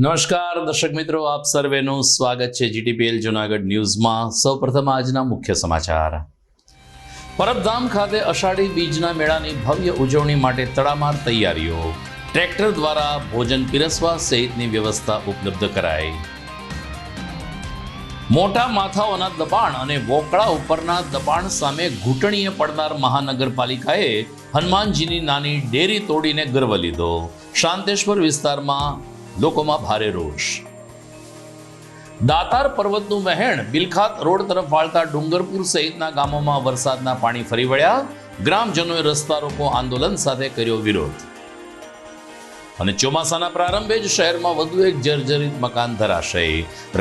નમસ્કાર દર્શક મિત્રો, આપ સર્વેનું સ્વાગત છે જીટીપીએલ જૂનાગઢ ન્યૂઝમાં। સૌપ્રથમ આજના મુખ્ય સમાચાર। પરબધામ ખાતે અષાઢી બીજના મેળાની ભવ્ય ઉજવણી માટે તડામાર તૈયારીઓ। ટ્રેક્ટર દ્વારા ભોજન પીરસવા સહિતની વ્યવસ્થા ઉપલબ્ધ કરાઈ। મોટા માથાઓના દબાણ અને વોકળા ઉપરના દબાણ સામે ઘૂંટણીએ પડનાર મહાનગરપાલિકાએ હનુમાનજીની નાની ડેરી તોડીને ગર્વ લીધો। શાંતેશ્વર વિસ્તારમાં લોકોમાં ભારે રોષ। દાતાર પર્વતનું વહેણ બિલખાત રોડ તરફ વાળતા ડુંગરપુર સહિતના ગામોમાં વરસાદના પાણી ફરી વળ્યા। ગ્રામજનોએ રસ્તા રોકો આંદોલન સાથે કર્યો વિરોધ। અને ચોમાસાના પ્રારંભે જ શહેરમાં વધુ એક જર્જરિત મકાન ધરાશય।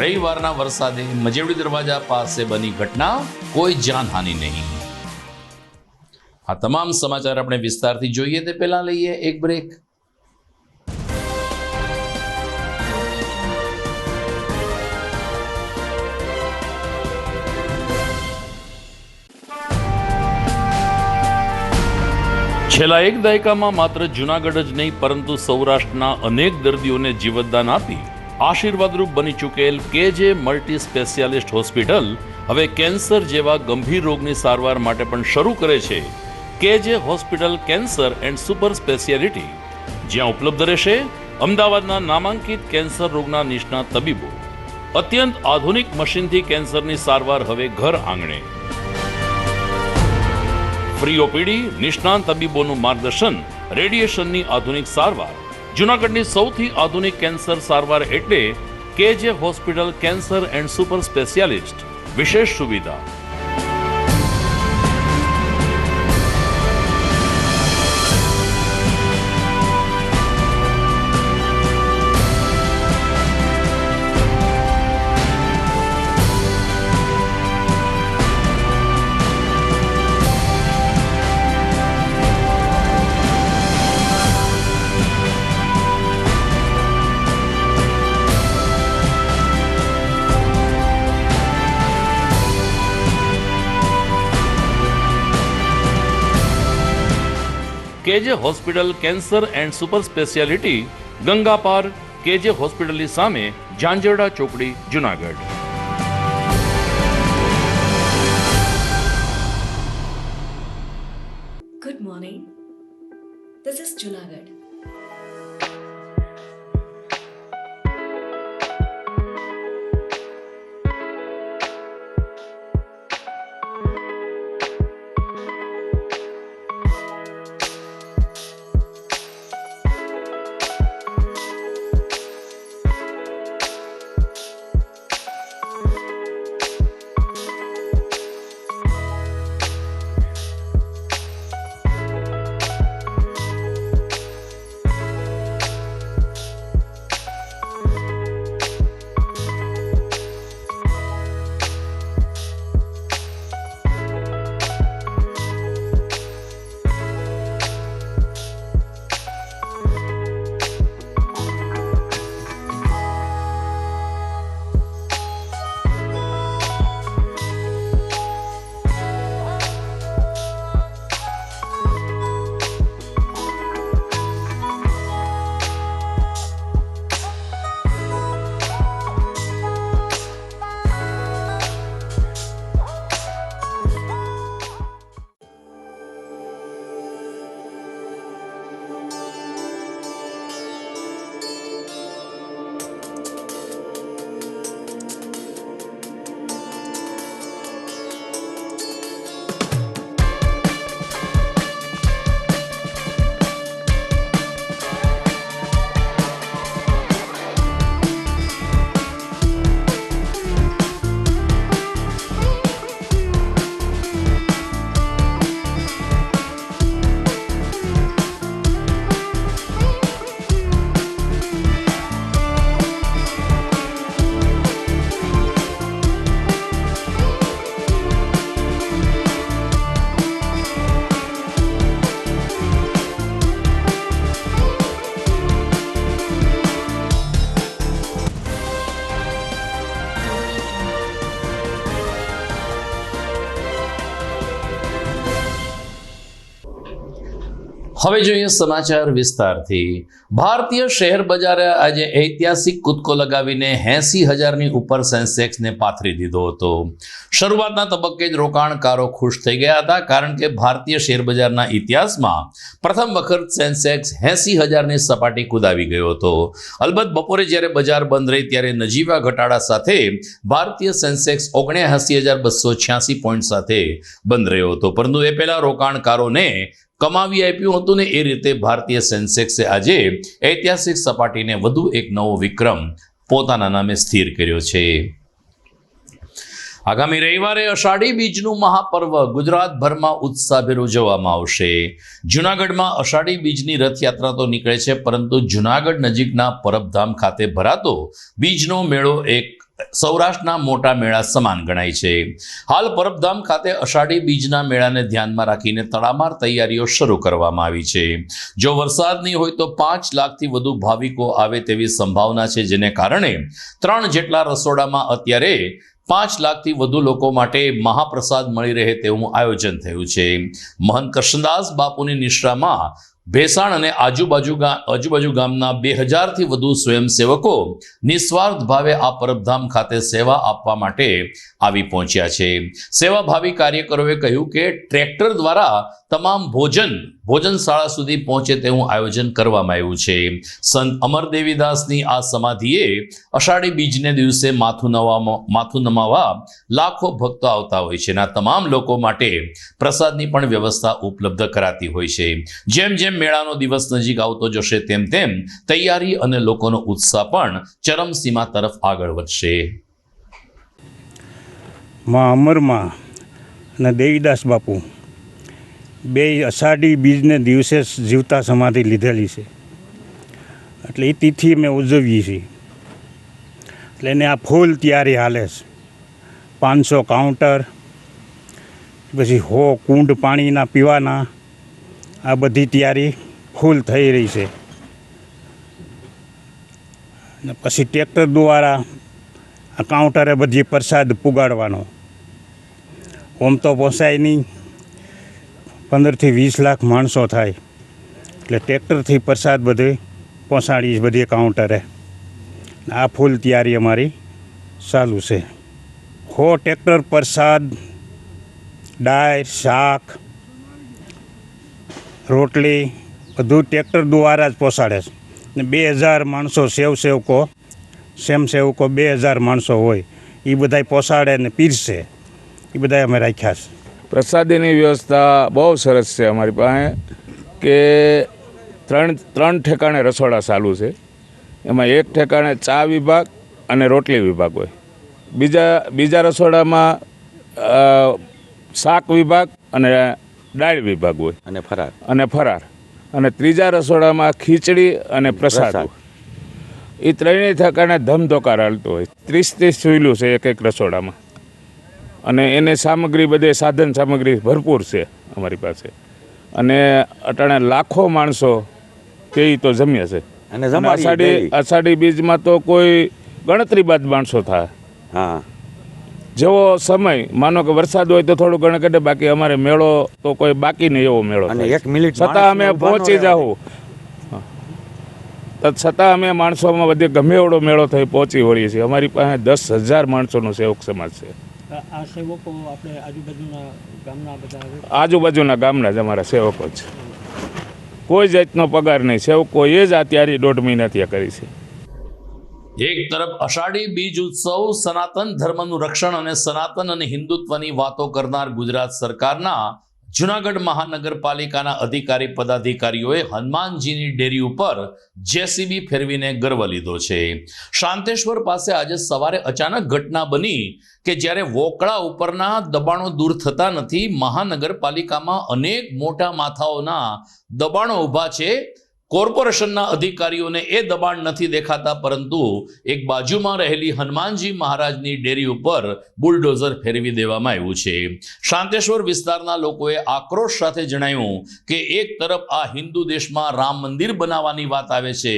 રવિવારના વરસાદે મજેવડી દરવાજા પાસે બની ઘટના, કોઈ જાનહાનિ નહીં। આ તમામ સમાચાર આપણે વિસ્તારથી જોઈએ તે પહેલા લઈએ એક બ્રેક। છેલ્લા એક દાયકામાં માત્ર જૂનાગઢ જ નહીં પરંતુ સૌરાષ્ટ્રના અનેક દર્દીઓને જીવતદાન આપી આશીર્વાદરૂપ બની ચૂકેલ કેજે મલ્ટી સ્પેશિયાલિસ્ટ હોસ્પિટલ હવે કેન્સર જેવા ગંભીર રોગની સારવાર માટે પણ શરૂ કરે છે કેજે hospital cancer and super speciality, જ્યાં ઉપલબ્ધ રહેશે અમદાવાદના નામાંકિત કેન્સર રોગના નિષ્ણાત તબીબો। અત્યંત આધુનિક મશીનથી કેન્સરની સારવાર હવે ઘર આંગણે। ફ્રી ઓપીડી, નિષ્ણાંત તબીબોનું માર્ગદર્શન, રેડિયેશનની આધુનિક સારવાર। જૂનાગઢની સૌથી આધુનિક કેન્સર સારવાર એટલે કેજે hospital cancer and super specialist. વિશેષ સુવિધા કેજે hospital cancer and super speciality, Ganga પાર, કેજે હોસ્પિટલની સામે, ઝાંઝરડા ચોકડી, Junagadh. Good morning. This is Junagadh. હવે જોઈએ સમાચાર વિસ્તારથી. ભારતીય શેર બજારે આજે ઐતિહાસિક કૂદકો લગાવીને 80,000ની ઉપર સેન્સેક્સને પાથરી દીધો હતો. શરૂઆતના તબક્કે જ રોકાણકારો ખુશ થઈ ગયા હતા, કારણ કે ભારતીય શેર બજારના ઇતિહાસમાં પ્રથમ વખત સેન્સેક્સ 80,000ની સપાટી કૂદાવી ગયો હતો. અલબત્ત બપોરે જ્યારે બજાર બંધ રહી ત્યારે નજીવા ઘટાડા સાથે ભારતીય સેન્સેક્સ 79,286 પોઈન્ટ સાથે બંધ રહ્યો હતો. પરંતુ એ પહેલા રોકાણકારોને કમાવી આપ્યું હતું ને એ રીતે ભારતીય સેન્સેક્સે આજે ઐતિહાસિક સપાટીને વધુ એક નવો વિક્રમ પોતાના નામે સ્થિર કર્યો છે. આગામી રવિવારે અષાઢી બીજનું મહાપર્વ ગુજરાતભરમાં ઉત્સાહભેર ઉજવવામાં આવશે. જૂનાગઢમાં અષાઢી બીજની રથયાત્રા તો નીકળે છે, પરંતુ જૂનાગઢ નજીકના પરબધામ ખાતે ભરાતો બીજનો મેળો એક સૌરાષ્ટ્રના મોટા મેળા સમાન ગણાય છે. હાલ પરબધામ ખાતે અષાઢી બીજના મેળાને ધ્યાનમાં રાખીને તડામાર તૈયારીઓ શરૂ કરવામાં આવી છે. જો વરસાદ નહીં હોય તો 5 લાખથી વધુ ભાવિકો આવે તેવી સંભાવના છે, જેને કારણે 3 જેટલા રસોડામાં અત્યારે 5 લાખથી વધુ લોકો માટે મહાપ્રસાદ મળી રહે તેવું આયોજન થયું છે. મહંત કૃષ્ણદાસ બાપુની નિશ્રામાં ભેસાણ અને આજુબાજુ ગામના 2000થી વધુ સ્વયંસેવકો નિસ્વાર્થ ભાવે આ પરબધામ ખાતે સેવા આપવા માટે આવી પહોંચ્યા છે. સેવાભાવી કાર્યકરોએ કહ્યું કે ટ્રેક્ટર દ્વારા તમામ ભોજનશાળા સુધી પહોંચે તેવું આયોજન કરવામાં આવ્યું છે. સંત અમરદેવીદાસની આ સમાધિએ અષાઢી બીજને દિવસે માથું નમાવા લાખો ભક્તો આવતા હોય છે. આ તમામ લોકો માટે પ્રસાદની પણ વ્યવસ્થા ઉપલબ્ધ કરાતી હોય છે. જેમ જેમ મેળાનો દિવસ નજીક આવતો જશે તેમ તૈયારી અને લોકોનો ઉત્સાહ પણ ચરમસીમા તરફ આગળ વધશે. માં અમરમાં અને દેવીદાસ બાપુ બે અષાઢી બીજને દિવસે જીવતા સમાધિ લીધેલી છે, એટલે એ તિથિ અમે ઉજવીએ છીએ. એટલે એને આ ફૂલ તૈયારી હાલે છે. 500 કાઉન્ટર, પછી 100 કુંડ પાણીના પીવાના, આ બધી તૈયારી ફૂલ થઈ રહી છે. અને પછી ટ્રેક્ટર દ્વારા આ કાઉન્ટરે બધી પ્રસાદ પુગાડવાનો. ઓમ તો પહોંચાય નહીં, 15થી 20 લાખ માણસો થાય, એટલે ટ્રેક્ટરથી પ્રસાદ બધે પહોંચાડીએ બધી કાઉન્ટરે. આ ફૂલ તૈયારી અમારી ચાલુ છે. 100 ટ્રેક્ટર પ્રસાદ, દાળ, શાક, રોટલી બધું ટ્રેક્ટર દ્વારા જ પહોંચાડે છે. ને 2000 માણસો સેવકો 2000 માણસો હોય, એ બધા પહોંચાડે ને પીરસે, એ બધા અમે રાખ્યા છે. પ્રસાદીની વ્યવસ્થા બહુ સરસ છે અમારી પાસે, કે ત્રણ ઠેકાણે રસોડા ચાલુ છે. એમાં એક ઠેકાણે ચા વિભાગ અને રોટલી વિભાગ હોય, બીજા રસોડામાં શાક વિભાગ અને દાળ વિભાગ હોય અને ફરાર, અને ત્રીજા રસોડામાં ખીચડી અને પ્રસાદ. એ ત્રણેય ઠેકાણે ધમધોકાર હાલતો હોય. 30 સુઈલું છે એક રસોડામાં, અને એને સામગ્રી બધે સાધન સામગ્રી ભરપૂર છે અમારી પાસે. અને અટાણે લાખો માણસો તે તો જમ્યા છે. અને અષાઢી બીજમાં તો કોઈ ગણતરી બાદ માણસો થાય. હા, જેવો સમય માનો કે વરસાદ હોય તો થોડું ઘણું કઢે, બાકી અમારે મેળો તો કોઈ બાકી નહીં એવો મેળો. અને 1 મિનિટ છતાં અમે પહોંચી જાઉં, છતાં અમે માણસોમાં બધે ગમે એવડો મેળો થઈ પહોંચી વળીએ છીએ. અમારી પાસે 10,000 માણસોનો સેવક સમાજ છે. આ સેવકો આપણે આજુબાજુના ગામના જ અમારા સેવકો છે. કોઈ જાતનો પગાર નહીં, સેવકો એ જ આ તૈયારી 1.5 મહિના ત્યાં કરી છે. એક તરફ અષાઢી બીજ ઉત્સવ સનાતન ધર્મનું રક્ષણ અને સનાતન અને હિન્દુત્વની વાતો કરનાર ગુજરાત સરકારના જૂનાગઢ મહાનગરપાલિકાના અધિકારી પદાધિકારીઓએ હનુમાનજીની ડેરી ઉપર જેસીબી ફેરવીને ગર્વ લીધો છે. શાંતેશ્વર પાસે આજે સવારે અચાનક ઘટના બની કે જ્યારે વોકળા ઉપરના દબાણો દૂર થતા નથી. મહાનગરપાલિકામાં અનેક મોટા માથાઓના દબાણો ઊભા છે. કોર્પોરેશનના અધિકારીઓને એ દબાણ નથી દેખાતા, પરંતુ એક બાજુમાં રહેલી હનુમાનજી મહારાજની ડેરી ઉપર બુલડોઝર ફેરવી દેવામાં આવ્યું છે. શાંતેશ્વર વિસ્તારના લોકોએ આક્રોશ સાથે જણાવ્યું કે એક તરફ આ હિન્દુ દેશમાં રામ મંદિર બનાવવાની વાત આવે છે,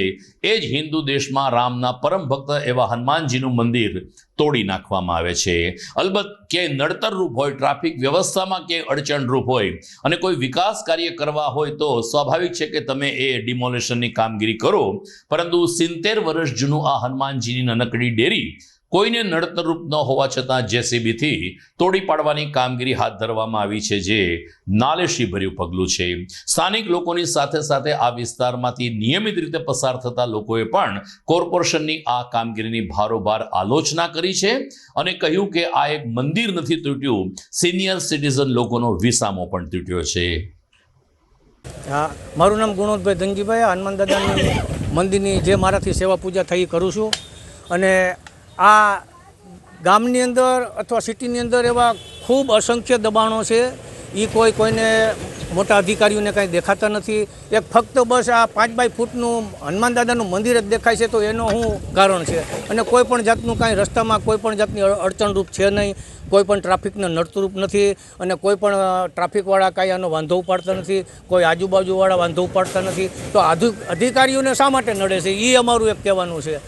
એ જ હિન્દુ દેશમાં રામના પરમ ભક્ત એવા હનુમાનજીનું મંદિર તોડી નાખવામાં આવે છે. અલબત્ત ક્યાંય નડતરરૂપ હોય, ટ્રાફિક વ્યવસ્થામાં ક્યાંય અડચણરૂપ હોય અને કોઈ વિકાસ કાર્ય કરવા હોય તો સ્વાભાવિક છે કે તમે એ ડિમોલેશનની કામગીરી કરો. પરંતુ 70 વર્ષ જૂનું આ હનુમાનજીની નાનકડી ડેરી કોઈને નડતરરૂપ ન હોવા છતાં જેસીબીથી તોડી પાડવાની કામગીરી હાથ ધરવામાં આવી છે, જે નાલેશીભર્યું પગલું છે. સ્થાનિક લોકોની સાથે સાથે આ વિસ્તારમાંથી નિયમિત રીતે પસાર થતા લોકોએ પણ કોર્પોરેશનની આ કામગીરીની ભારોભાર આલોચના કરી છે અને કહ્યું કે આ એક મંદિર નથી તૂટ્યું, સિનિયર સિટીઝન લોકોનો વિસામો પણ તૂટ્યો છે. હા, મારું નામ ગુણોદભાઈ ધનજીભાઈ. હનુમાન દાદાની મંદિરની જે મારાથી સેવા પૂજા થઈ કરું છું. અને આ ગામની અંદર અથવા સિટીની અંદર એવા ખૂબ અસંખ્ય દબાણો છે. એ કોઈને મોટા અધિકારીઓને કાંઈ દેખાતા નથી. એક ફક્ત બસ આ 5x ફૂટનું હનુમાન દાદાનું મંદિર જ દેખાય છે, તો એનો શું કારણ છે? અને કોઈ પણ જાતનું કાંઈ રસ્તામાં કોઈ પણ જાતની અડચણરૂપ છે નહીં, કોઈ પણ ટ્રાફિકને નડતરૂપ નથી અને કોઈ પણ ટ્રાફિકવાળા કાંઈ આનો વાંધો ઉપાડતા નથી, કોઈ આજુબાજુવાળા વાંધો ઉપાડતા નથી. તો અધિકારીઓને શા માટે નડે છે એ અમારું એક કહેવાનું છે.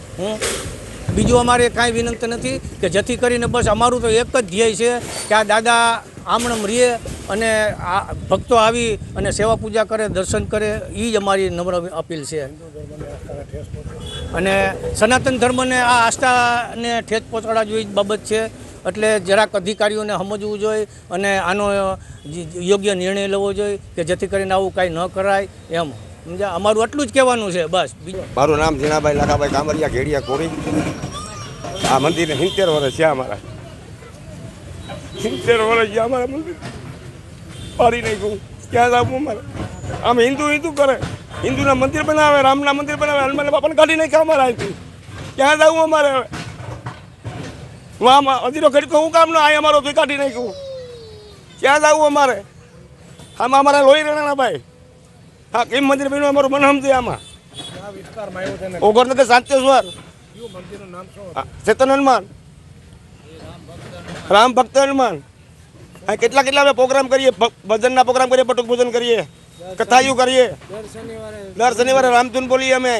બીજું અમારે કાંઈ વિનંતી નથી કે જેથી કરીને બસ અમારું તો એક જ ધ્યેય છે કે આ દાદા આમણમ રહે અને આ ભક્તો આવી અને સેવા પૂજા કરે, દર્શન કરે, એ જ અમારી નમ્ર અપીલ છે. અને સનાતન ધર્મને આ આસ્થાને ઠેસ પહોંચાડવા જોઈએ બાબત છે. એટલે જરાક અધિકારીઓને સમજવું જોઈએ અને આનો યોગ્ય નિર્ણય લેવો જોઈએ કે જેથી કરીને આવું કાંઈ ન કરાય એમ. સમજ્યા? અમારું એટલું જ કહેવાનું છે બસ. મારું નામ ઝીણાભાઈ લાખાભાઈ કામરિયા ઘેડિયા કોરી. આ મંદિરને 70 વર્ષ છે. અમારા 70 વર્ષ છે અમારા મંદિર. પાડી નાખ્યું. ક્યાં જવું અમારે? આમ હિન્દુ કરે, હિન્દુના મંદિર બનાવે, રામના મંદિર બનાવે, હનુમાન બાપાને કાઢી નાખ્યા અમારા અહીંથી. ક્યાં જવું અમારે હવે? વાહ મંદિરો ખરીદો હું કામનો આ અમારો કાઢી નાખ્યું. ક્યાં જવું અમારે? આમાં અમારા લોહી રેણાના ભાઈ. હા, કેમ મંદિર બન્યું અમારું મન સમજે. આમાં ઓગર નથી 700 ચેતન હનુમાન, રામ ભક્ત હનુમાન. હા, કેટલા અમે પ્રોગ્રામ કરીએ, ભજનના પ્રોગ્રામ કરીએ, બટુક ભોજન કરીએ, કથાયું કરીએ. દર શનિવારે રામધૂન બોલીએ અમે.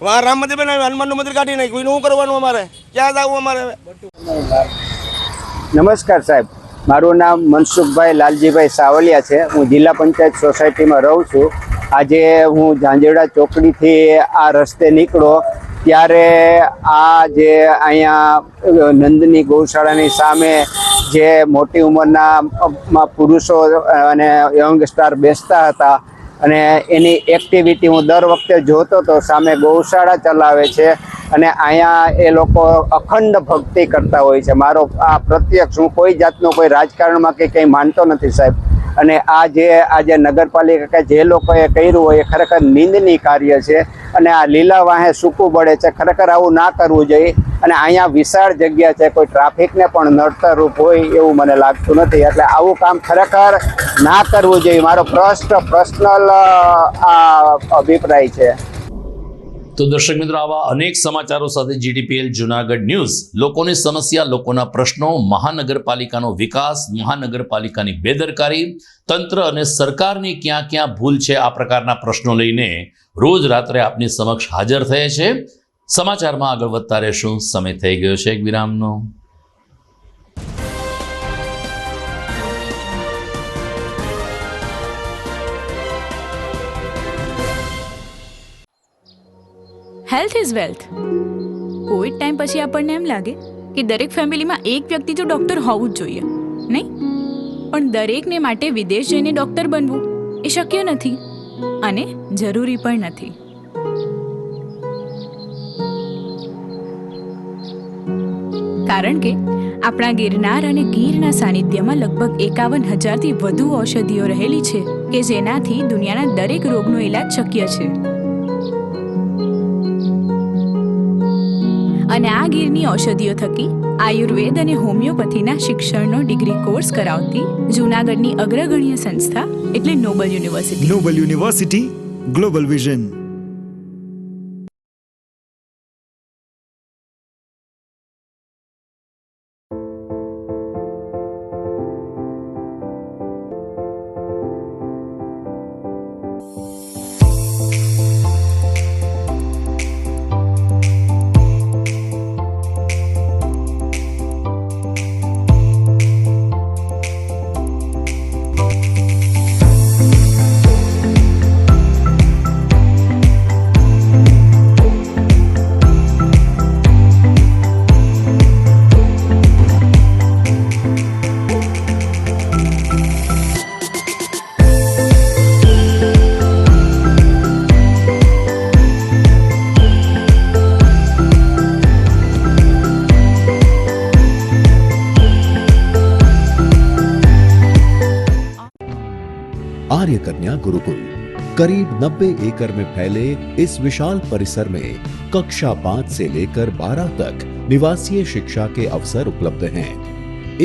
વાહ રામ મંદિર બનાવ્યું, હનુમાનનું મંદિર કાઢી નાખ્યું. એનું શું કરવાનું અમારે? ક્યાં જવું અમારે? નમસ્કાર સાહેબ, મારું નામ મનસુખભાઈ લાલજીભાઈ સાવલિયા છે. હું જિલ્લા પંચાયત સોસાયટીમાં રહું છું. આજે હું ઝાંઝરડા ચોકડીથી આ રસ્તે નીકળ્યો ત્યારે આ જે અહીંયા નંદની ગૌશાળાની સામે જે મોટી ઉંમરના પુરુષો અને યંગસ્ટાર બેસતા હતા અને એની એક્ટિવિટી હું દર વખતે જોતો હતો. સામે ગૌશાળા ચલાવે છે અને અહીંયા એ લોકો અખંડ ભક્તિ કરતા હોય છે. મારો આ પ્રત્યક્ષ, હું કોઈ જાતનું કોઈ રાજકારણમાં કે કંઈ માનતો નથી સાહેબ. અને આજે નગરપાલિકા જે લોકોએ કર્યું હોય એ ખરેખર નિંદનીય કાર્ય છે અને આ લીલા વાહે સૂકું બળે છે. ખરેખર આવું ના કરવું જોઈએ. અને અહીંયા વિશાળ જગ્યા છે, કોઈ ટ્રાફિકને પણ નડતરરૂપ હોય એવું મને લાગતું નથી. એટલે આવું કામ ખરેખર ના કરવું જોઈએ. મારો પર્સનલ અભિપ્રાય છે. તો દર્શક મિત્રો, આવા અનેક સમાચારો સાથે GTPL જુનાગઢ ન્યૂઝ લોકોની સમસ્યા, લોકોના પ્રશ્નો, મહાનગરપાલિકાનો વિકાસ, મહાનગરપાલિકાની બેદરકારી, તંત્ર અને સરકારની ક્યાં ક્યાં ભૂલ છે, આ પ્રકારના પ્રશ્નો લઈને રોજ રાત્રે આપની સમક્ષ હાજર થયે છે. સમાચારમાં આગળ વધતા રહેશું. સમય થઈ ગયો છે એક વિરામનો. Health is wealth. Covid time પછી આપણને એમ લાગે કે દરેક ફેમિલીમાં એક વ્યક્તિ તો ડૉક્ટર હોવું જ જોઈએ, નહીં? પણ દરેકને માટે વિદેશ જઈને ડૉક્ટર બનવું એ શક્ય નથી અને જરૂરી પણ નથી. કારણ કે આપણા ગિરનાર અને ગીરના સાનિધ્યમાં લગભગ 51,000થી વધુ ઔષધિઓ રહેલી છે કે જેનાથી દુનિયાના દરેક રોગનો ઇલાજ શક્ય છે. અને આ ગીરની ઔષધિઓ થકી આયુર્વેદ અને હોમિયોપેથીના શિક્ષણનો ડિગ્રી કોર્સ કરાવતી જૂનાગઢની અગ્રગણ્ય સંસ્થા એટલે Noble University. Noble University, global vision. Arya Kanya Gurukul. करीब 90 एकड़ में फैले इस विशाल परिसर में कक्षा 5 से लेकर 12 तक निवासीय शिक्षा के अवसर उपलब्ध हैं।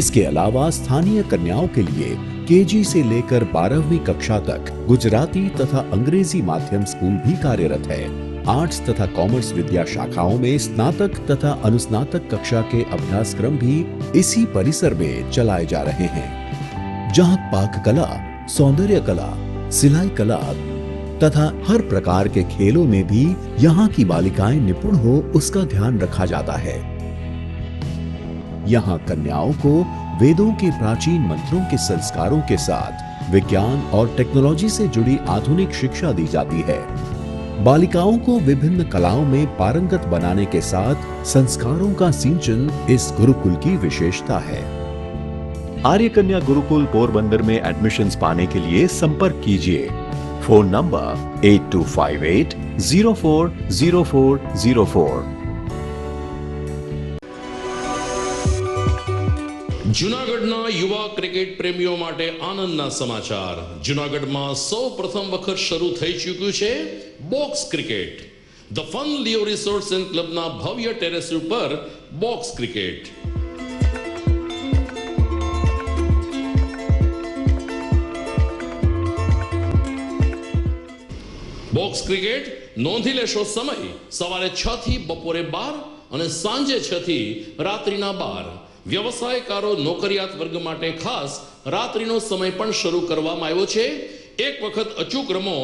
इसके अलावा स्थानीय कन्याओं के लिए केजी से लेकर 12वीं कक्षा तक गुजराती तथा अंग्रेजी माध्यम स्कूल भी कार्यरत है। आर्ट्स तथा कॉमर्स विद्या शाखाओं में स्नातक तथा अनुस्नातक कक्षा के अभ्यासक्रम भी इसी परिसर में चलाए जा रहे हैं, जहां पाक कला, सौंदर्य कला, सिलाई कला तथा हर प्रकार के खेलों में भी यहाँ की बालिकाएं निपुण हो उसका ध्यान रखा जाता है। यहाँ कन्याओं को वेदों के प्राचीन मंत्रों के संस्कारों के साथ विज्ञान और टेक्नोलॉजी से जुड़ी आधुनिक शिक्षा दी जाती है। बालिकाओं को विभिन्न कलाओं में पारंगत बनाने के साथ संस्कारों का सिंचन इस गुरुकुल की विशेषता है। आर्य कन्या गुरुकुल पोरबंदर में एडमिशन्स पाने के लिए संपर्क कीजिए। Phone number 8258040404। જૂનાગઢના યુવા ક્રિકેટ પ્રેમીઓ માટે આનંદના સમાચાર। જૂનાગઢમાં સૌ પ્રથમ વખત શરૂ થઈ ચૂક્યું છે box cricket. The fun Leo resorts and ક્લબના ભવ્ય ટેરેસ ઉપર બોક્સ ક્રિકેટ। બોક્સ ક્રિકેટ નોંધી લેશો સમય સવારે 6 થી બપોરે 12 અને સાંજે 6 થી રાત્રિના 12। વ્યવસાયકારો નોકરિયાત વર્ગ માટે ખાસ રાત્રિનો સમય પણ શરૂ કરવામાં આવ્યો છે। એક વખત અચૂક રમો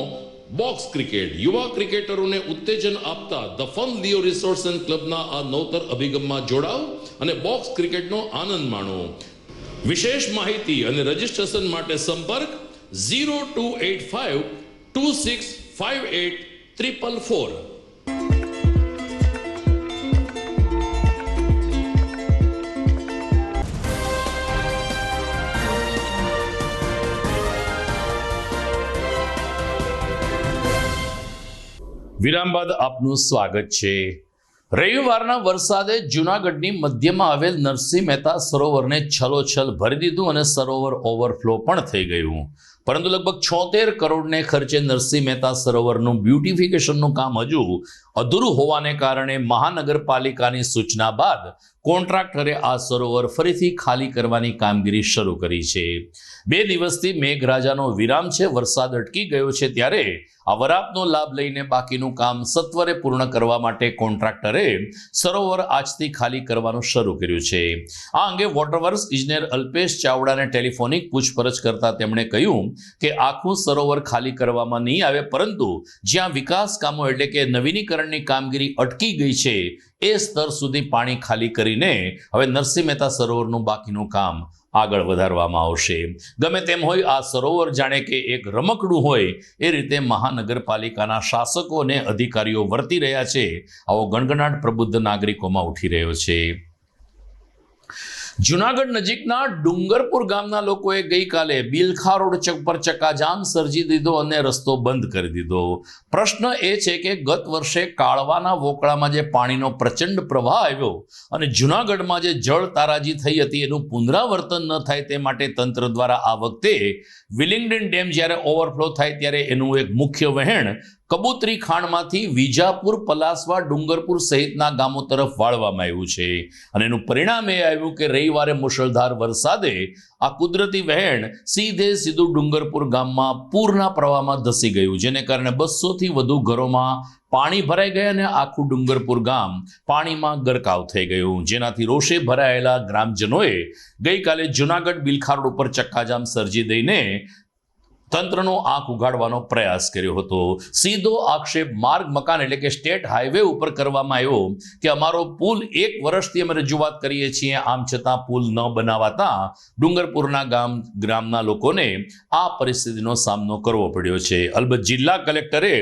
બોક્સ ક્રિકેટ। યુવા ક્રિકેટરોને ઉત્તેજન આપતા the fun Leo resorts and ક્લબના આ નવતર અભિગમમાં જોડાઓ અને બોક્સ ક્રિકેટનો આનંદ માણો। વિશેષ માહિતી અને રજીસ્ટ્રેશન માટે સંપર્ક 0285 2658 444। વિરામ બાદ આપનું સ્વાગત છે। રવિવારના વરસાદે જૂનાગઢની મધ્યમાં આવેલ નરસિંહ મહેતા સરોવરને છલોછલ ભરી દીધું અને સરોવર ઓવરફ્લો પણ થઈ ગયું। પરંતુ લગભગ 76 કરોડને ખર્ચે નરસિંહ મહેતા સરોવરનું બ્યુટિફિકેશનનું કામ હજુ અધૂરું હોવાને કારણે મહાનગરપાલિકાની સૂચના બાદ કોન્ટ્રાક્ટરે આ સરોવર ફરીથી ખાલી કરવાની કામગીરી શરૂ કરી છે। 2 દિવસથી મેઘરાજાનો વિરામ છે, વરસાદ અટકી ગયો છે, ત્યારે આ વરાપનો લાભ લઈને બાકીનું કામ સત્વરે પૂર્ણ કરવા માટે કોન્ટ્રાક્ટરે સરોવર આજથી ખાલી કરવાનું શરૂ કર્યું છે। આ અંગે વોટરવર્ક્સ ઇજનેર અલ્પેશ ચાવડાને ટેલિફોનિક પૂછપરછ કરતા તેમણે કહ્યું કે આખું સરોવર ખાલી કરવામાં નહીં આવે, પરંતુ જ્યાં વિકાસ કામો એટલે કે નવીનીકરણની કામગીરી અટકી ગઈ છે એ સ્તર સુધી પાણી ખાલી કરીને હવે નરસિંહ મહેતા સરોવરનું બાકીનું કામ આગળ વધારવામાં આવશે। ગમે તેમ હોય, આ સરોવર જાણે કે એક રમકડું હોય એ રીતે મહાનગરપાલિકાના શાસકો અને અધિકારીઓ વર્તી રહ્યા છે, આવો ગણગણાટ પ્રબુદ્ધ નાગરિકોમાં ઉઠી રહ્યો છે। જૂનાગઢ નજીકના ડુંગરપુર ગામના લોકોએ ગઈકાલે બિલખા રોડ પર ચક્કાજામ સર્જી દીધો અને રસ્તો બંધ કરી દીધો। પ્રશ્ન એ છે કે ગત વર્ષે કાળવાના વોકળામાં જે પાણીનો પ્રચંડ પ્રવાહ આવ્યો અને જૂનાગઢમાં જે જળ તારાજી થઈ હતી એનું પુનરાવર્તન ન થાય તે માટે તંત્ર દ્વારા આ વખતે વિલિંગડન ડેમ જ્યારે ઓવરફ્લો થાય ત્યારે એનું એક મુખ્ય વહેણ કબૂતરી ખાણમાંથી વિજાપુર, પલાસવા, ડુંગરપુર સહિતના ગામો તરફ વાળવામાં આવ્યું છે અને એનું પરિણામ એ આવ્યું કે રવિવારે મુશળધાર વરસાદે આ કુદરતી વહેણ સીધું ડુંગરપુર ગામમાં પૂરના પ્રવાહમાં ધસી ગયું, જેને કારણે 200થી વધુ ઘરોમાં પાણી ભરાઈ ગયા અને આખું ડુંગરપુર ગામ પાણીમાં ગરકાવ થઈ ગયું, જેનાથી રોષે ભરાયેલા ગ્રામજનોએ ગઈકાલે જૂનાગઢ બિલખા રોડ ઉપર ચક્કાજામ સર્જી દઈને તંત્રનો આંખ ઉઘાડવાનો પ્રયાસ કર્યો હતો। સીધો આક્ષેપ માર્ગ મકાન એટલે કે સ્ટેટ હાઈવે ઉપર કરવામાં આવ્યો કે અમારો પુલ 1 વર્ષથી અમે રજૂઆત કરીએ છીએ, આમ છતાં પુલ ન બનાવાતા ડુંગરપુરના ગ્રામના લોકોને આ પરિસ્થિતિનો સામનો કરવો પડ્યો છે। અલબત્ત જિલ્લા કલેક્ટરે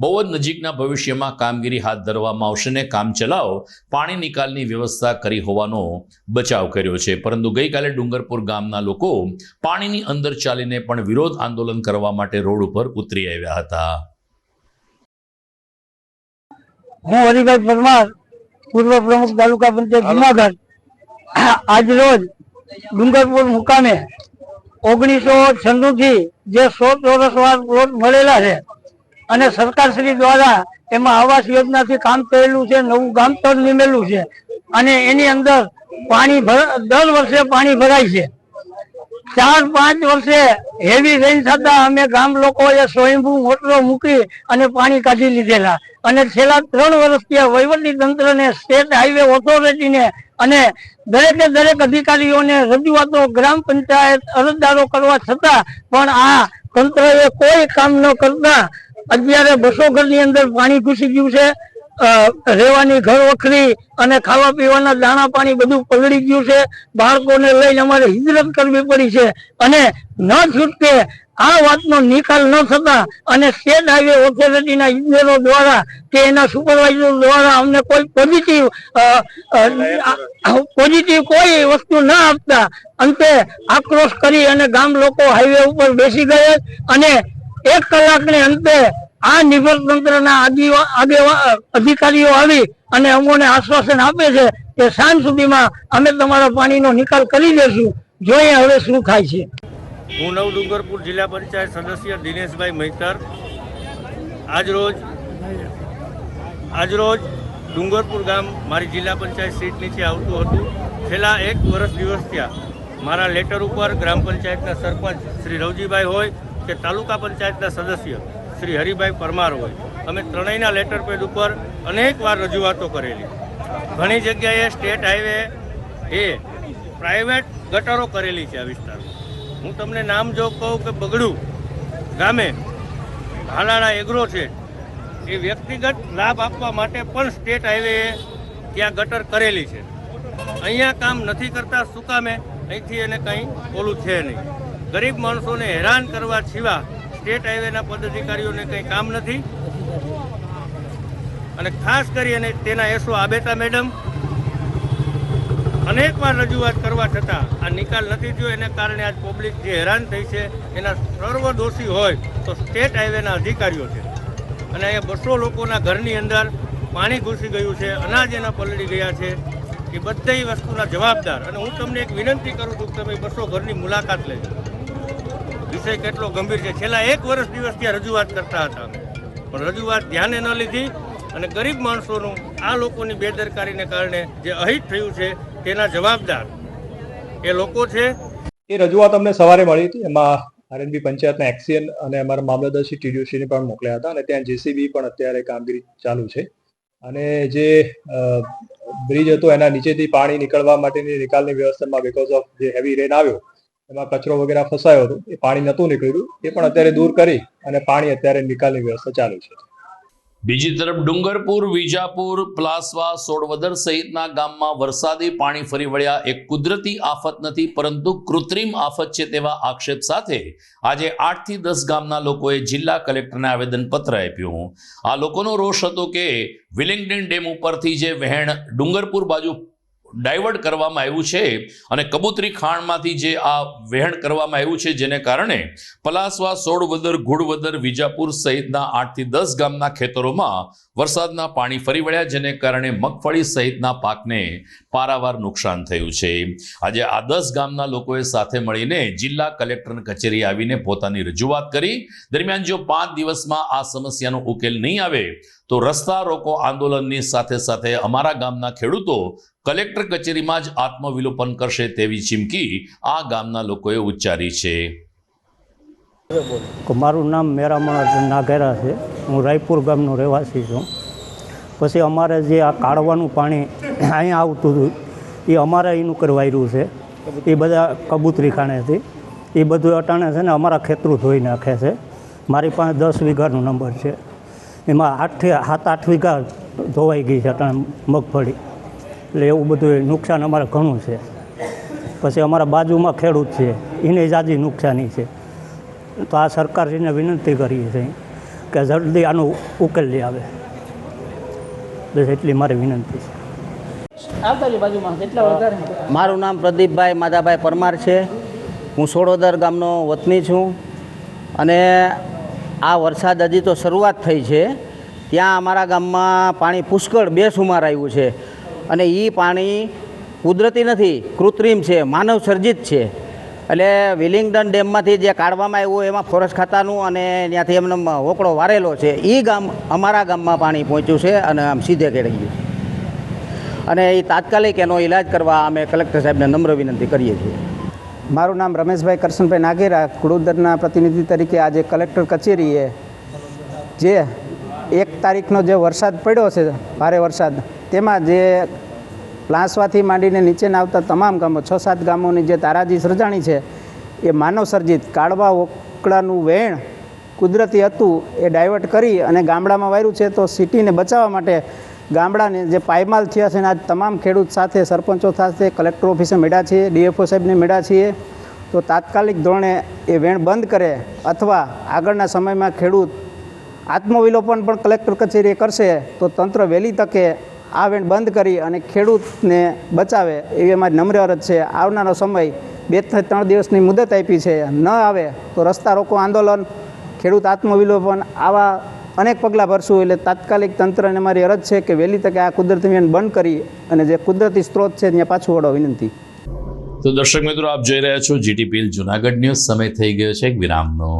બહુ જ નજીકના ભવિષ્યમાં કામગીરી હાથ ધરવામાં આવશે ને કામચલાઉ પાણી નિકાલની વ્યવસ્થા કરી હોવાનો બચાવ કર્યો છે, પરંતુ ગઈકાલે ડુંગરપુર ગામના લોકો પાણીની અંદર ચાલીને પણ વિરોધ આંદોલન કરવા માટે રોડ ઉપર ઉતરી આવ્યા હતા। હું હરિભાઈ પરમાર, પૂર્વ પ્રમુખ તાલુકા પંચાયત જૂનાગઢ, આજ રોજ ડુંગરપુર મુકામે 1996 જે 100 ચોરસ પ્લોટ મળેલા છે અને સરકારશ્રી દ્વારા એમાં આવાસ યોજનાથી કામ કરેલું છે, નવું ગામ તળ નીમેલું છે અને એની અંદર પાણી દર વર્ષે પાણી ભરાય છે. 4-5 વર્ષે હેવી રેન થતા અમે ગામ લોકોએ સ્વયંભૂ મોટરો મૂકી અને પાણી કાઢી લીધેલા અને છેલ્લા 3 વર્ષથી વહીવટી તંત્રને, સ્ટેટ હાઈવે ઓથોરિટીને અને દરેક અધિકારીઓને રજૂઆતો ગ્રામ પંચાયત અરજદારો કરવા છતાં પણ આ તંત્રએ કોઈ કામ ન કરતા અત્યારે 200 ઘરની અંદર પાણી ઘૂસી ગયું છે. રહેવાની ઘર વખરી અને ખાવા પીવાના દાણા પાણી બધું પલળી ગયું છે. બાળકોને લઈને અમારે હિજરત કરવી પડી છે અને ન છૂટકે આ વાતનો નિકાલ ન થતા અને સ્ટેટ હાઈવે ઓથોરિટીના ઇજનેરો દ્વારા કે એના સુપરવાઇઝર દ્વારા અમને કોઈ પોઝિટિવ કોઈ વસ્તુ ન આપતા અંતે આક્રોશ કરી અને ગામ લોકો હાઈવે ઉપર બેસી ગયા અને 1 કલાકને અંતે આ નિભર તંત્રના અધિકારીઓ આવી અને અમોને આશ્વાસન આપે છે કે સાંજ સુધીમાં અમે તમારા પાણીનો નિકાલ કરી દેશું. જોઈએ હવે શું થાય છે. હું નવડુંગરપુર જિલ્લા પંચાયત સદસ્ય દિનેશભાઈ મૈતર. આજરોજ ડુંગરપુર ગામ મારી જિલ્લા પંચાયત સીટ નીચે આવતું હતું. છેલ્લા 1 વર્ષ દિવસ થયા મારા લેટર ઉપર ગ્રામ પંચાયતના સરપંચ શ્રી રવજીભાઈ હોય કે તાલુકા પંચાયતના સદસ્ય શ્રી હરિભાઈ પરમાર હોય, અમે ત્રણેયના લેટર પેડ ઉપર અનેક વાર રજૂઆતો કરેલી. ઘણી જગ્યાએ સ્ટેટ હાઈવે એ પ્રાઇવેટ ગટરો કરેલી છે આ વિસ્તારમાં. હું તમને નામ જો કહું કે બગડું ગામે હાલાળા એગ્રો છે, એ વ્યક્તિગત લાભ આપવા માટે પણ સ્ટેટ હાઈવે ત્યાં ગટર કરેલી છે. અહીંયા કામ નથી કરતા. શું કામે? અહીંથી એને કંઈ ઓલું છે નહીં. ગરીબ માણસોને હેરાન કરવા સિવાય સ્ટેટ હાઈવેના પદાધિકારીઓને કંઈ કામ નથી. અને ખાસ કરી અને તેના એસો આબેતા મેડમ અનેકવાર રજૂઆત કરવા છતાં આ નિકાલ નથી થયો. એના કારણે આજ પબ્લિક જે હેરાન થઈ છે એના સર્વદોષી હોય તો સ્ટેટ હાઈવેના અધિકારીઓ છે. અને અહીંયા 200 લોકોના ઘરની અંદર પાણી ઘૂસી ગયું છે, અનાજ એના પલળી ગયા છે. એ બધી વસ્તુના જવાબદાર. અને હું તમને એક વિનંતી કરું છું કે તમે 200 ઘરની મુલાકાત લેજો. વિષય કેટલો ગંભીર છે. છેલ્લા 1 વર્ષ દિવસથી રજૂઆત કરતા હતા અમે, પણ રજૂઆત ધ્યાને ન લીધી અને ગરીબ માણસોનું આ લોકોની બેદરકારીને કારણે જે અહિત થયું છે તેના જવાબદાર એ લોકો છે. એ રજૂઆત અમને સવારે મળી હતી. એમાં આરએનબી પંચાયતના એક્સીએન અને અમારા મામલતદારશ્રી ટીડીઓશ્રીને પણ મોકલ્યા હતા અને ત્યાં જેસીબી પણ અત્યારે કામગીરી ચાલુ છે. અને જે બ્રિજ હતો એના નીચેથી પાણી નીકળવા માટેની નિકાલની વ્યવસ્થામાં બીકોઝ ઓફ જે હેવી રેન આવ્યો એમાં કચરો વગેરે ફસાયો હતો, એ પાણી નહોતું નીકળ્યું. એ પણ અત્યારે દૂર કરી અને પાણી અત્યારે નિકાલની વ્યવસ્થા ચાલુ છે. બીજી તરફ ડુંગરપુર, વિજાપુર, પ્લાસવા, સોડવદર સહિતના ગામમાં વરસાદી પાણી ફરી વળ્યા એક કુદરતી આફત નથી પરંતુ કૃત્રિમ આફત છે તેવા આક્ષેપ સાથે આજે 8 થી 10 ગામના લોકોએ જિલ્લા કલેક્ટરને આવેદનપત્ર આપ્યું. આ લોકોનો રોષ હતો કે વિલિંગડન ડેમ ઉપરથી જે વહેણ ડુંગરપુર બાજુ ડાયવર્ટ કરવામાં આવ્યું છે અને કબૂતરી ખાણમાંથી જે આ વહેણ કરવામાં આવ્યું છે, જેને કારણે પલાસવા, સોડવદર, ઘુડવદર, વિજાપુર સહિતના 8 થી 10 ગામના ખેતરોમાં વરસાદના પાણી ફરી વળ્યા, જેને કારણે મગફળી સહિતના પાકને પારાવાર નુકસાન થયું છે. આજે આ 10 ગામના લોકોએ સાથે મળીને જિલ્લા કલેક્ટર કચેરી આવીને પોતાની રજૂઆત કરી. દરમિયાન જો 5 દિવસમાં આ સમસ્યાનો ઉકેલ નહીં આવે તો રસ્તા રોકો આંદોલનની સાથે સાથે અમારા ગામના ખેડૂતો કલેક્ટર કચેરીમાં જ આત્મવિલોપન કરશે તેવી ચીમકી આ ગામના લોકોએ ઉચ્ચારી છે. મારું નામ મેરામણ નાઘેરા છે. હું રાયપુર ગામનો રહેવાસી છું. પછી અમારે જે આ કાઢવાનું પાણી અહીંયા આવતું હતું એ અમારે એનું કરવાયું છે. એ બધા કબૂતરી ખાણેથી એ બધું અટાણે છે ને અમારા ખેતરું ધોઈ નાખે છે. મારી પાસે 10 વીઘાનો નંબર છે. એમાં 7-8 વીઘા ધોવાઈ ગઈ છે અટાણે મગફળી. એટલે એવું બધું નુકસાન અમારે ઘણું છે. પછી અમારા બાજુમાં ખેડૂત છે, એને જાજી નુકસાની છે. તો આ સરકારશ્રીને વિનંતી કરીએ છીએ કે જલ્દી આનો ઉકેલ લઈ આવે. બસ એટલી મારી વિનંતી છે. મારું નામ પ્રદીપભાઈ માધાભાઈ પરમાર છે. હું સોડોદર ગામનો વતની છું અને આ વરસાદ હજી તો શરૂઆત થઈ છે. ત્યાં અમારા ગામમાં પાણી પુષ્કળ બેસુમાર આવ્યું છે અને એ પાણી કુદરતી નથી, કૃત્રિમ છે, માનવ સર્જિત છે. એટલે વિલિંગડન ડેમમાંથી જે કાઢવામાં આવ્યું એમાં ફોરેસ્ટ ખાતાનું અને ત્યાંથી એમને હોકળો વારેલો છે એ ગામ અમારા ગામમાં પાણી પહોંચ્યું છે અને આમ સીધે કેળાઈ ગયું છે અને એ તાત્કાલિક એનો ઇલાજ કરવા અમે કલેક્ટર સાહેબને નમ્ર વિનંતી કરીએ છીએ. મારું નામ રમેશભાઈ કરશનભાઈ નાગેરા, કુડોદરના પ્રતિનિધિ તરીકે આજે કલેક્ટર કચેરીએ જે 1 તારીખનો જે વરસાદ પડ્યો છે, ભારે વરસાદ, તેમાં જે પ્લાસવાથી માંડીને નીચેના આવતા તમામ ગામો 6-7 ગામોની જે તારાજી સર્જાણી છે એ માનવ સર્જિત કાળવા ઓકળાનું વેણ કુદરતી હતું એ ડાયવર્ટ કરી અને ગામડામાં વાર્યું છે. તો સિટીને બચાવવા માટે ગામડાને જે પાયમાલ થયા છે ને આજ તમામ ખેડૂત સાથે, સરપંચો સાથે કલેક્ટર ઓફિસે મળ્યા છીએ, ડીએફઓ સાહેબને મળ્યા છીએ. તો તાત્કાલિક ધોરણે એ વેણ બંધ કરે અથવા આગળના સમયમાં ખેડૂત આત્મવિલોપન પણ કલેક્ટર કચેરીએ કરશે તો તંત્ર વહેલી તકે આ વેણ બંધ કરી અને ખેડૂતને બચાવે એવી અમારી નમ્ર અરજ છે. આવનારો સમય 2 થી 3 દિવસની મુદત આપી છે, ન આવે તો રસ્તા રોકો આંદોલન, ખેડૂત આત્મવિલોપન, આવા અનેક પગલાં ભરશું. એટલે તાત્કાલિક તંત્રને મારી અરજ છે કે વહેલી તકે આ કુદરતી વેણ બંધ કરી અને જે કુદરતી સ્ત્રોત છે ત્યાં પાછું વળો વિનંતી. તો દર્શક મિત્રો, આપ જોઈ રહ્યા છો જીટીપીએલ જુનાગઢ ન્યૂઝ. સમય થઈ ગયો છે એક વિરામનો.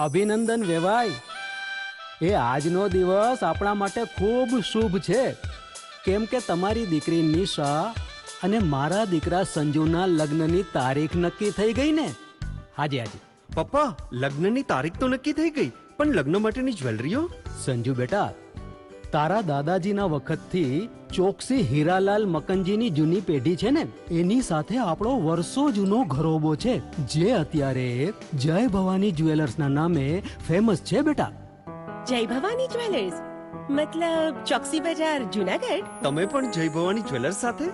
અભિનંદન વેવાઈ, એ આજનો દિવસ આપણા માટે ખૂબ શુભ છે, કેમ કે તમારી દીકરી નિશા અને મારા દીકરા સંજુના લગ્નની તારીખ નક્કી થઈ ગઈ ને. હાજી હાજી પપ્પા, લગ્નની તારીખ તો નક્કી થઈ ગઈ, પણ લગ્ન માટેની જ્વેલરીઓ? સંજુ બેટા, તારા દાદાજીના વખતથી ચોકસી હીરાલાલ મકનજીની જૂની પેઢી છે ને, એની સાથે આપણો વર્ષો જૂનો ઘરોબો છે, જે અત્યારે જય ભવાની જ્વેલર્સના નામે ફેમસ છે બેટા. જય ભવાની જ્વેલર્સ મતલબ ચોકસી બજાર જુનાગઢ? તમે પણ જય ભવાની જ્વેલર્સ સાથે?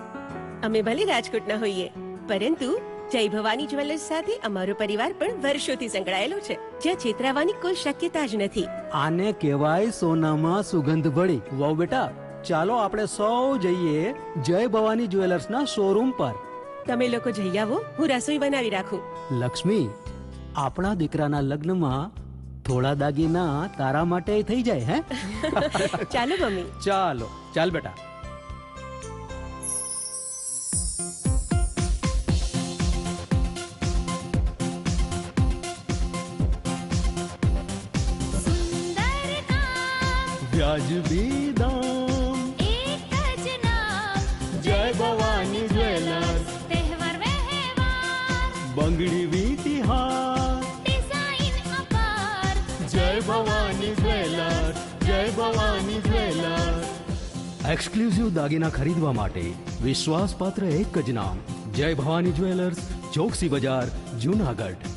અમે ભલે રાજકોટના હોઈએ, પરંતુ જય ભવાની જ્વેલર્સ સાથે અમારો પરિવાર પણ વર્ષોથી સંકળાયેલો છે, જ્યાં છેતરાવાની કોઈ શક્યતા જ નથી. આને કહેવાય સોનામાં સુગંધ ભળી. વાવ બેટા, ચાલો આપણે સૌ જઈએ જય ભવાની જ્વેલર્સના શોરૂમ પર. તમે લોકો જઈ આવો, હું રસોઈ બનાવી રાખું. લક્ષ્મી, આપણા દીકરાના લગ્નમાં થોડા દાગીના તારા માટે થઈ જાય. હે ચાલો મમ્મી. ચાલો ચાલ બેટા. વ્યાજબી દામ, એક જ નામ, જય ભવાની જ્વેલર્સ. તહેવાર વ્યવહાર, બંગડી વીટી હાર, ડિઝાઇન અપાર, જય ભવાની જ્વેલર્સ, જય ભવાની જ્વેલર્સ. એક્સક્લુઝિવ દાગીના ખરીદવા માટે વિશ્વાસપાત્ર એક જ નામ, જય ભવાની જ્વેલર્સ, ચોકસી બજાર, જુનાગઢ.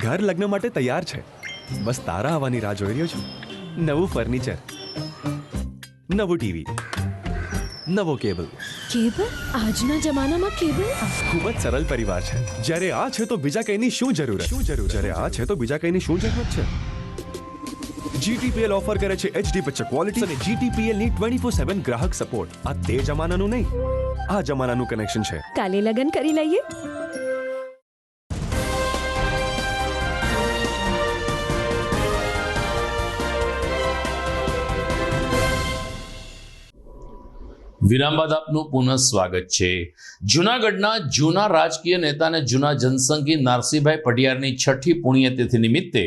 ઘર લગ્ન માટે તૈયાર છે, બસ તારા આવવાની રાહ જોઈ રહ્યો છું. નવું ફર્નિચર, નવું ટીવી, નવો કેબલ. કેબલ? આજના જમાનામાં કેબલ? ખૂબ જ સરળ પરિવાર છે. જ્યારે આ છે તો બીજા કઈની શું જરૂર? જ્યારે આ છે તો બીજા કઈની શું જરૂરત છે? GTPL ઓફર કરે છે HD પિક્ચર ક્વોલિટી અને GTPL ની 24/7 ગ્રાહક સપોર્ટ. આ તે જમાનાનું નહીં, આ જમાનાનું કનેક્શન છે. કાલે લગન કરી લઈએ. વિરામ બાદ આપનું પુનઃ સ્વાગત છે. જૂનાગઢના જૂના રાજકીય નેતા અને જૂના જનસંઘી નારસીભાઈ પઢિયારની 6ઠી પુણ્યતિથિ નિમિત્તે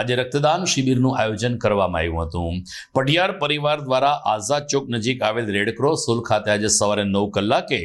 આજે રક્તદાન શિબિરનું આયોજન કરવામાં આવ્યું હતું. પઢિયાર પરિવાર દ્વારા આઝાદ ચોક નજીક આવેલ રેડક્રોસ હોલ ખાતે આજે સવારે 9 કલાકે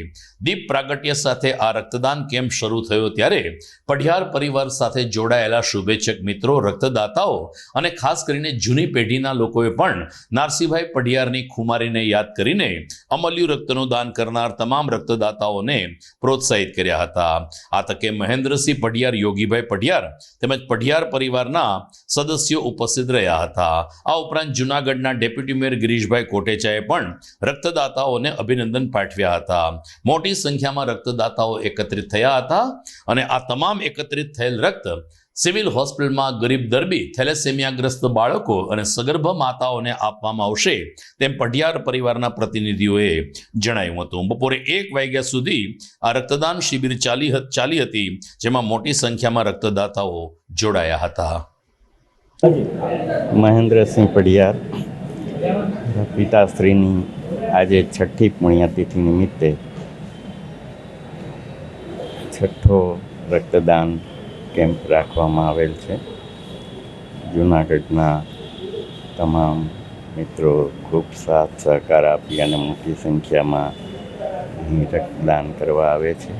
દીપ પ્રાગટ્ય સાથે આ રક્તદાન કેમ્પ શરૂ થયો ત્યારે પઢિયાર પરિવાર સાથે જોડાયેલા શુભેચ્છક મિત્રો, રક્તદાતાઓ અને ખાસ કરીને જૂની પેઢીના લોકોએ પણ નારસીભાઈ પઢિયારની ખુમારીને યાદ કરીને અમલ્યું રક્તનું દાન કરનાર તમામ રક્તદાતાઓને પ્રોત્સાહિત કર્યા હતા. આ તકે મહેન્દ્રસિંહ પઢિયાર, યોગીભાઈ પઢિયાર તેમજ પઢિયાર પરિવારના સદસ્યો ઉપસ્થિત રહ્યા હતા. આ ઉપરાંત જૂનાગઢના ડેપ્યુટી મેયર ગિરીશભાઈ કોટેચાએ પણ રક્તદાતાઓને અભિનંદન પાઠવ્યા હતા. મોટી સંખ્યામાં રક્તદાતાઓ એકત્રિત થયા હતા અને આ તમામ એકત્રિત થયેલ રક્ત સિવિલ હોસ્પિટલમાં ગરીબ દર્દી, થેલેસેમિયાગ્રસ્ત બાળકો અને સગર્ભા માતાઓને આપવામાં આવશે તેમ પઢિયાર પરિવારના પ્રતિનિધિઓએ જણાવ્યું હતું. બપોરે 1 વાગ્યા સુધી આ રક્તદાન શિબિર ચાલી હતી, જેમાં મોટી સંખ્યામાં રક્તદાતાઓ જોડાયા હતા. મહેન્દ્રસિંહ પઢિયાર પિતાશ્રીની આજે 6ઠી પુણ્યતિથિ નિમિત્તે 6ઠ્ઠો રક્તદાન કેમ્પ રાખવામાં આવેલ છે. જૂનાગઢના તમામ મિત્રો ખૂબ સાથ સહકાર આપી અને મોટી સંખ્યામાં અહીં રક્તદાન કરવા આવે છે.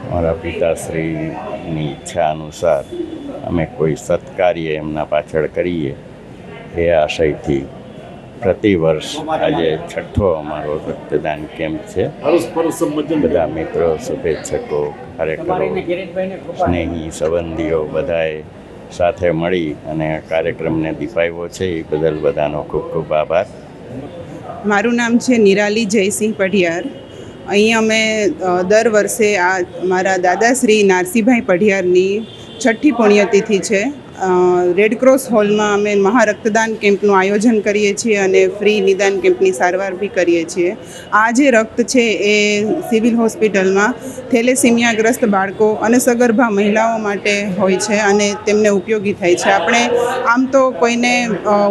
અમારા પિતાશ્રીની ઈચ્છા અનુસાર અમે કોઈ સત્કાર્ય એમના પાછળ કરીએ એ આશયથી પ્રતિવર્ષ આજે 6ઠ્ઠો અમારો રક્તદાન કેમ્પ છે. બધા મિત્રો, શુભેચ્છકો, કાર્યકરો, સ્નેહી સંબંધીઓ બધાએ સાથે મળી અને કાર્યક્રમને દીપાવ્યો છે. એ બદલ બધાનો ખૂબ ખૂબ આભાર. મારું નામ છે નિરાલી જયસિંહ પઢિયાર. અહીં અમે દર વર્ષે આ મારા દાદાશ્રી નારસીભાઈ પઢિયારની 6ઠ્ઠી પુણ્યતિથિ છે. રેડક્રોસ હોલમાં અમે મહારક્તદાન કેમ્પનું આયોજન કરીએ છીએ અને ફ્રી નિદાન કેમ્પની સારવાર બી કરીએ છીએ. આ જે રક્ત છે એ સિવિલ હોસ્પિટલમાં થેલેસીમિયાગ્રસ્ત બાળકો અને સગર્ભા મહિલાઓ માટે હોય છે અને તેમને ઉપયોગી થાય છે. આપણે આમ તો કોઈને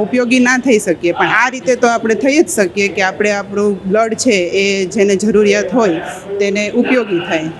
ઉપયોગી ના થઈ શકીએ, પણ આ રીતે તો આપણે થઈ જ શકીએ કે આપણે આપણું બ્લડ છે એ જેને જરૂરિયાત હોય તેને ઉપયોગી થાય.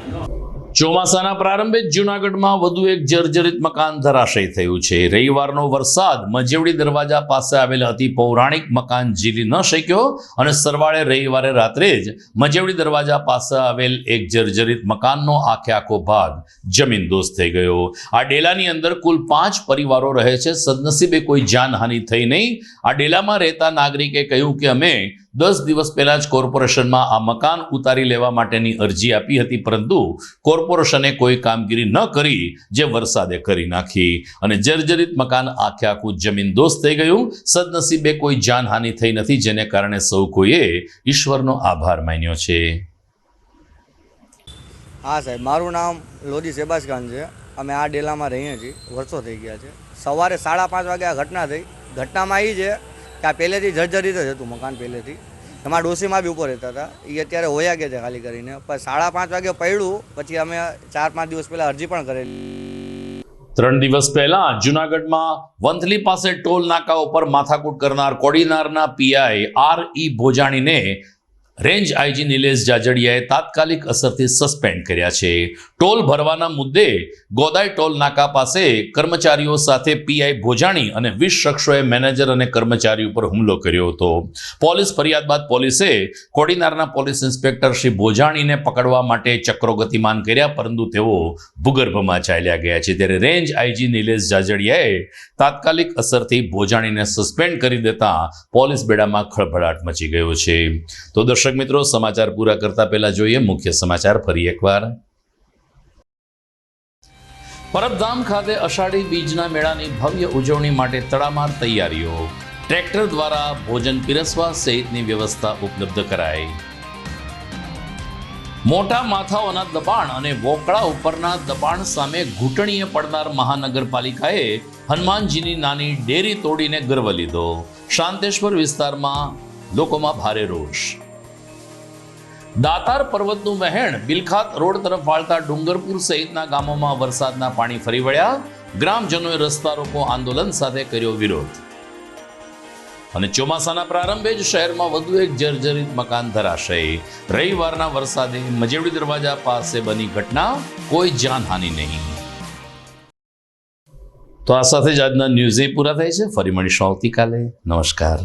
ચોમાસાના પ્રારંભે જ જૂનાગઢમાં વધુ એક જર્જરિત મકાન ધરાશયી થયું છે. રવિવારનો વરસાદ મજેવડી દરવાજા પાસે આવેલ અતિ પૌરાણિક મકાન ઝીલી ન શક્યો અને સરવાળે રવિવારે રાત્રે જ મજેવડી દરવાજા પાસે આવેલ એક જર્જરિત મકાનનો આખો ભાગ જમીનદોસ્ત થઈ ગયો. આ ડેલાની અંદર કુલ 5 પરિવારો રહે છે. સદનસીબે કોઈ જાનહાનિ થઈ નહીં. આ ડેલામાં રહેતા નાગરિકે કહ્યું કે અમે 10 દિવસ પહેલા જ કોર્પોરેશનમાં આ મકાન ઉતારી લેવા માટેની અરજી આપી હતી, પરંતુ કોર્પોરેશને કોઈ કામગીરી ન કરી જે વરસાદે કરી નાખી અને જર્જરિત મકાન આખું જમીનદોસ્ત થઈ ગયું. સદનસીબે કોઈ જાનહાનિ થઈ નથી, જેને કારણે સૌ કોઈએ ઈશ્વરનો આભાર માન્યો છે. હા સાહેબ, મારું નામ લોધી શેબાઝ ખાન છે. અમે આ ડેલામાં રહીએ છીએ, વર્ષો થઈ ગયા છે. સવારે 5:30 વાગે આ ઘટના થઈ. ઘટનામાં એ છે કે આ પહેલેથી જર્જરિત જ હતું મકાન. પહેલેથી એમાં ડોસીમાં બી ઉપર રહેતા હતા. એ અત્યારે હોયા ગયા છે ખાલી કરીને. પણ 5:30 વાગે પડ્યું. પછી અમે 4-5 દિવસ પહેલાં અરજી પણ કરેલી. 3 દિવસ પહેલા જૂનાગઢમાં વંથલી પાસે ટોલ નાકા ઉપર માથાકૂટ કરનાર કોડીનારના પીઆઈ RE ભોજાણીને રેન્જ આઈજી નિલેશ જાજડિયાએ તાત્કાલિક અસરથી સસ્પેન્ડ કર્યા છે. ટોલ ભરવાના મુદ્દે ગોદાઈ ટોલ નાકા પાસે કર્મચારીઓ સાથે પીઆઈ ભોજાણી અને 20 શખ્સોએ મેનેજર અને કર્મચારી ઉપર હુમલો કર્યો હતો. પોલીસ ફરિયાદ બાદ પોલીસે કોડીનારના પોલીસ ઇન્સ્પેક્ટર શ્રી ભોજાણીને પકડવા માટે ચક્રો ગતિમાન કર્યા, પરંતુ તેઓ ભૂગર્ભમાં ચાલ્યા ગયા છે. ત્યારે રેન્જ આઈજી નિલેશ જાજડિયાએ તાત્કાલિક અસરથી ભોજાણીને સસ્પેન્ડ કરી દેતા પોલીસ બેડામાં ખળભળાટ મચી ગયો છે. તો દર્શક મિત્રો, સમાચાર પૂરા કરતા પહેલા જોઈએ મુખ્ય સમાચાર ફરી એકવાર. પરબધામ ખાતે અષાઢી બીજના મેળાની ભવ્ય ઉજવણી માટે તડામાર તૈયારીઓ. ટ્રેક્ટર દ્વારા ભોજન પીરસવા સહિતની વ્યવસ્થા ઉપલબ્ધ કરાઈ. મોટા માથાઓના દબાણ અને વોકળા ઉપરના દબાણ સામે ઘૂંટણીએ પડનાર મહાનગરપાલિકાએ હનુમાનજીની નાની ડેરી તોડીને ગર્વ લીધો. શાંતેશ્વર વિસ્તારમાં લોકોમાં ભારે રોષ. દાતાર પર્વતનું વહેણ બિલખાત રોડ તરફ વાળતા ડુંગરપુર સહિતના ગામોમાં વરસાદના પાણી ફરી વળ્યા. ગ્રામજનોએ રસ્તા રોકો આંદોલન સાથે કર્યો વિરોધ. અને ચોમાસાના પ્રારંભે જ શહેરમાં વધુ એક જર્જરિત મકાન ધરાશય. રવિવારના વરસાદે મજેવડી દરવાજા પાસે બની ઘટના, કોઈ જાનહાનિ નહીં. તો આ સાથે જ આજના ન્યૂઝ પૂરા થાય છે. ફરી મળીશું આવતીકાલે. નમસ્કાર.